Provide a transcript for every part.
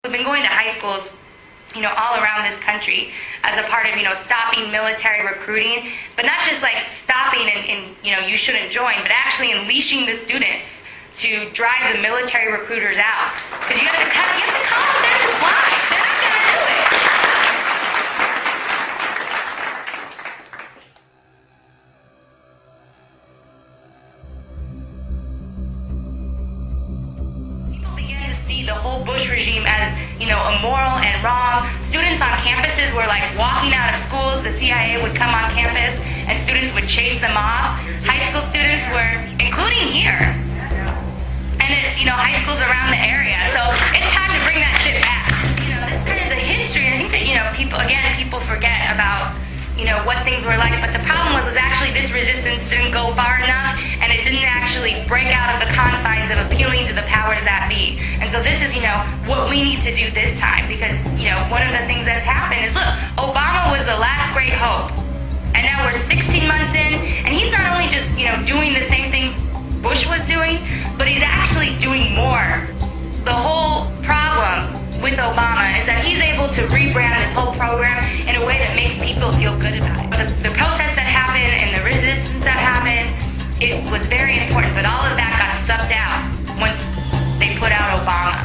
We've been going to high schools, all around this country as a part of, stopping military recruiting, but not just like stopping and you shouldn't join, but actually unleashing the students to drive the military recruiters out. Because you have to come with their supply. They're not going to do it. People begin to see the whole Bush regime as, immoral and wrong. Students on campuses were like walking out of schools. The CIA would come on campus and students would chase them off. High school students were, including here, and high schools around the area. So it's time to bring that shit back. This is kind of the history. I think that, people forget about, what things were like. But the problem was actually this resistance didn't go far enough, and it didn't actually break out of the confines of appealing to the powers that be. And so this is, what we need to do this time. Because, one of the things that's happened is, look, Obama was the last great hope. And now we're 16 months in, and he's not only just, doing the same things Bush was doing, but he's actually doing more. The whole problem with Obama is that he's able to rebrand this whole program in a way that makes people feel good about it. The protests that happened and the resistance that happened, it was very important, but all of that got sucked out once they put out Obama.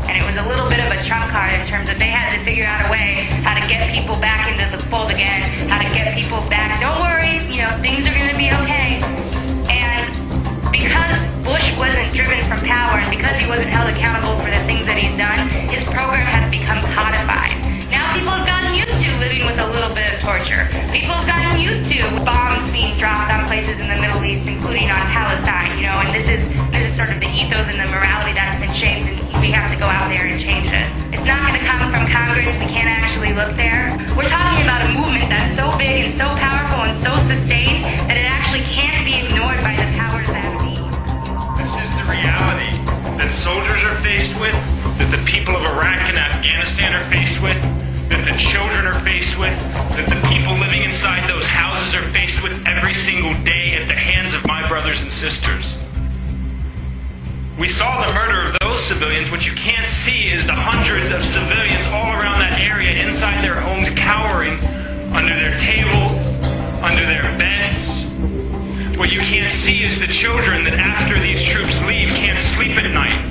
And it was a little bit of a trump card in terms of they had to figure out a way how to get people back into the fold again, how to get people back. Don't worry, things are going to be okay. And because Bush wasn't driven from power and because he wasn't held accountable for the things that he's done, his program has become codified. Now people have gotten used to living with a little bit of torture. People have gotten used to bombs being dropped on places in the Middle East, including on Palestine, and this is sort of the ethos and the morality that's been shaped, and we have to go out there and change this. It's not going to come from Congress. We can't actually look there. We're talking about a movement that's so big and so powerful and so sustained that it actually can't be ignored by the powers that be. This is the reality that soldiers are faced with, that the people of Iraq and Afghanistan are faced with, that the children are faced with, that the people living inside those houses are faced with every single day at the hands of my brothers and sisters. We saw the murder of those civilians. What you can't see is the hundreds of civilians all around that area inside their homes cowering under their tables, under their beds. What you can't see is the children that after these troops leave can't sleep at night.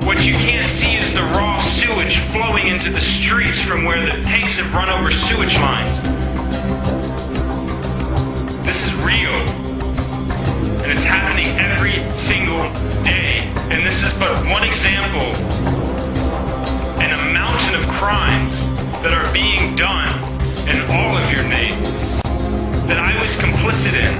What you can't see is the raw sewage flowing into the streets from where the tanks have run over sewage lines. This is real. And it's happening every single day. And this is but one example in a mountain of crimes that are being done in all of your names that I was complicit in.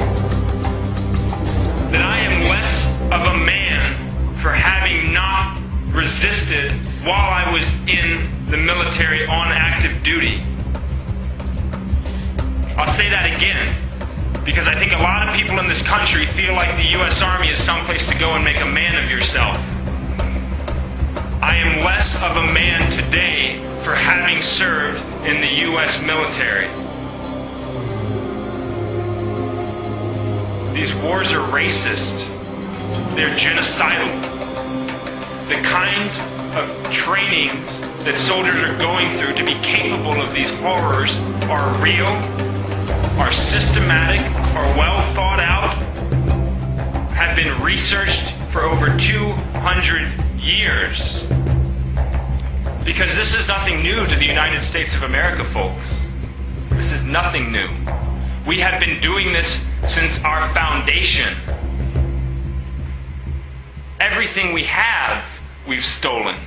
That I am less of a man for having not resisted while I was in the military on active duty. I'll say that again, because I think a lot of people in this country feel like the U.S. Army is someplace to go and make a man of yourself. I am less of a man today for having served in the U.S. military. These wars are racist. They're genocidal. The kinds of trainings that soldiers are going through to be capable of these horrors are real, are systematic, are well thought out, have been researched for over 200 years. Because this is nothing new to the United States of America, folks. This is nothing new. We have been doing this since our foundation. Everything we have, we've stolen.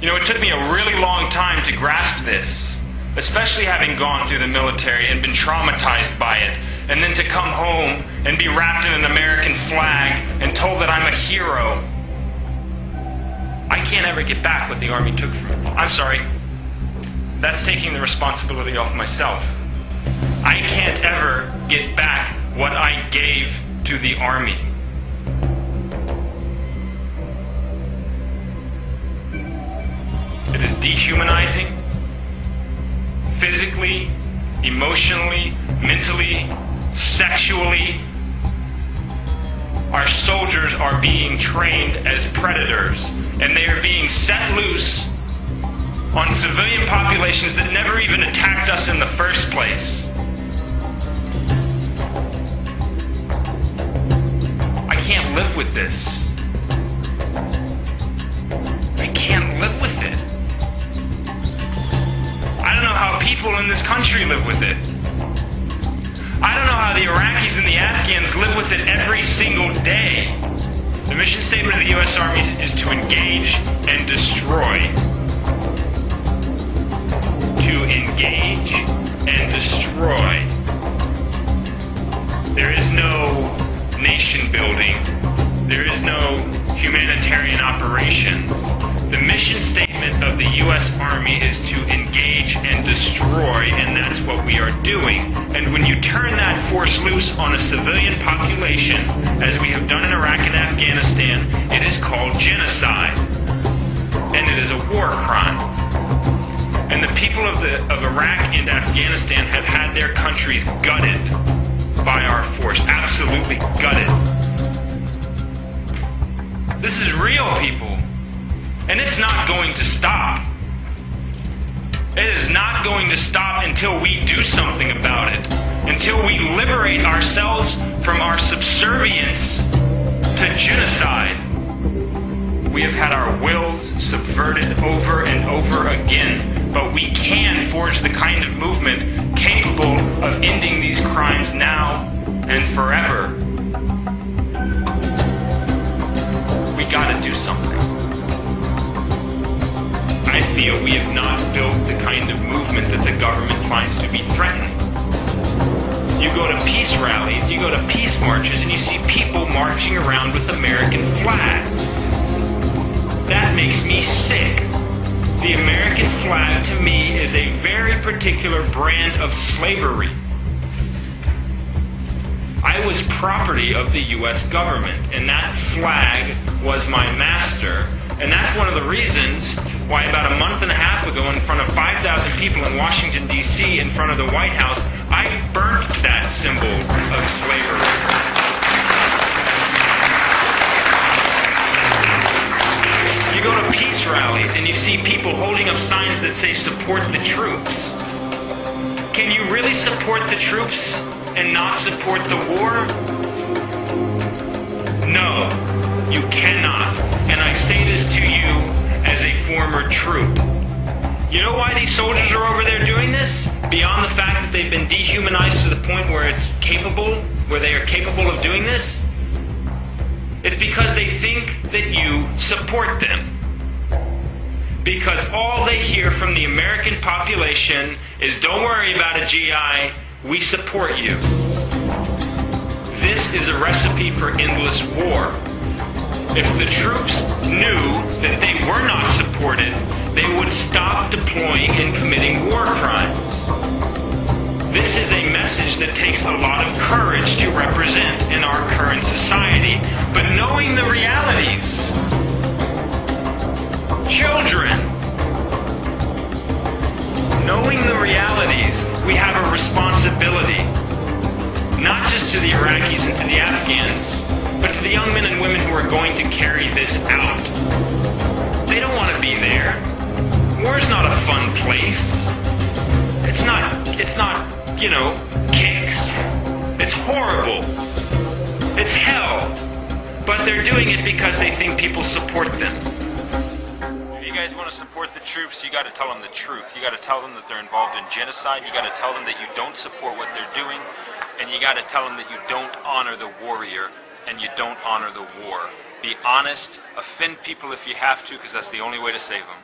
It took me a really long time to grasp this, especially having gone through the military and been traumatized by it, and then to come home and be wrapped in an American flag and told that I'm a hero. I can't ever get back what the Army took from me. I'm sorry. That's taking the responsibility off myself. I can't ever get back what I gave to the Army. It is dehumanizing, physically, emotionally, mentally, sexually. Our are being trained as predators, and they are being set loose on civilian populations that never even attacked us in the first place. I can't live with this. I can't live with it. I don't know how people in this country live with it. I don't know how the Iraqis and the Afghans live with it every single day. The mission statement of the U.S. Army is to engage and destroy. To engage and destroy. There is no nation building. There is no humanitarian operations. The mission statement of the U.S. Army is to engage and destroy, and that's what we are doing. And when you turn that force loose on a civilian population, as we have done in Iraq and Afghanistan, it is called genocide. And it is a war crime. And the people of Iraq and Afghanistan have had their countries gutted by our force. Absolutely gutted. This is real, people. And it's not going to stop. It is not going to stop until we do something about it. Until we liberate ourselves from our subservience to genocide. We have had our wills subverted over and over again, but we can forge the kind of movement capable of ending these crimes now and forever. We gotta do something. I feel we have not built the kind of movement that the government finds to be threatening. You go to peace rallies, you go to peace marches, and you see people marching around with American flags. That makes me sick. The American flag, to me, is a very particular brand of slavery. I was property of the U.S. government, and that flag was my master. And that's one of the reasons why about a month and a half ago, in front of 5,000 people in Washington, D.C., in front of the White House, I burnt that symbol of slavery. You go to peace rallies and you see people holding up signs that say support the troops. Can you really support the troops and not support the war? No, you cannot. And I say this to you as a former troop. You know why these soldiers are over there doing this? Beyond the fact that they've been dehumanized to the point where it's capable, where they are capable of doing this? It's because they think that you support them. Because all they hear from the American population is, don't worry about it, GI, we support you. This is a recipe for endless war. If the troops knew that they were not supported, they would stop deploying and committing war crimes. This is a message that takes a lot of courage to represent in our current society. But knowing the realities, children, knowing the realities, we have a responsibility, not just to the Iraqis and to the Afghans, but to the young men and women who are going to carry this out. They don't want to be there. War's not a fun place. It's not, you know, kicks. It's horrible. It's hell. But they're doing it because they think people support them. If you guys want to support the troops, you got to tell them the truth. You got to tell them that they're involved in genocide. You got to tell them that you don't support what they're doing. And you got to tell them that you don't honor the warrior and you don't honor the war. Be honest. Offend people if you have to, because that's the only way to save them.